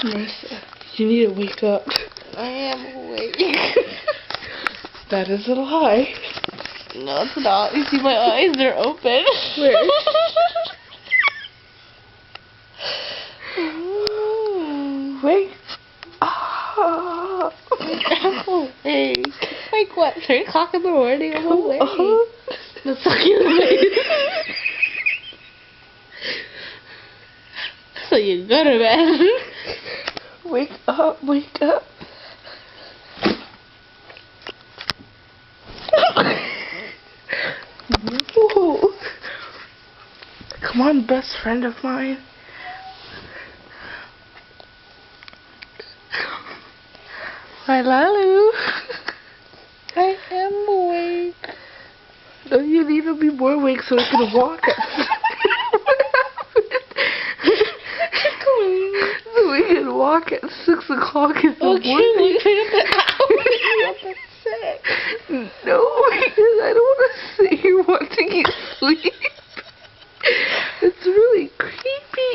Marissa, you need to wake up. I am awake. That is a lie. No, it's not. You see my eyes? They're open. Where? Wake up. I'm awake. Like what? 3 o'clock in the morning? I'm awake. Let's suck you in the face. So you go to bed. Wake up, wake up. No. Come on, best friend of mine. Hi, Lalu. I am awake. No, you need to be more awake so we can walk. So we can walk at 6 o'clock in the morning. No, because I don't want to sit here watching you sleep. It's really creepy.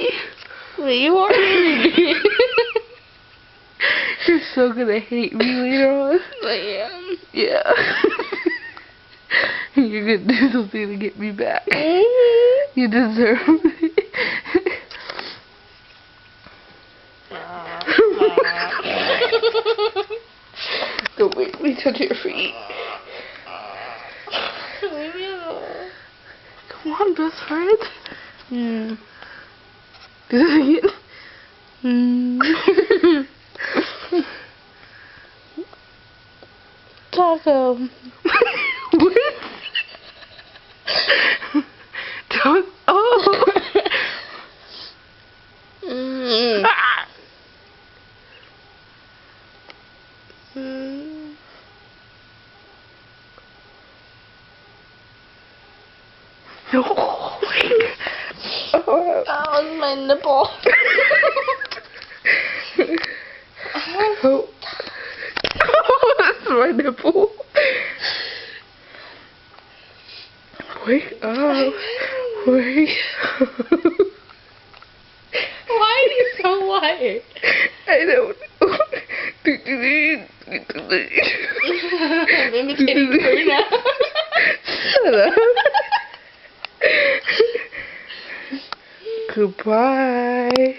Well, you are creepy. You're so gonna hate me later on. I am. Yeah. You're gonna do something to get me back. You deserve it. Don't make me touch your feet. Leave me alone. Come on, best friend. Yeah. Good. Taco. What? Don't. Oh. Ah. No. Oh. That was my nipple. Oh. That's my nipple. Wake up. Wake up. Why are you so white? I don't know. I'm imitating Karina. Shut up. Goodbye.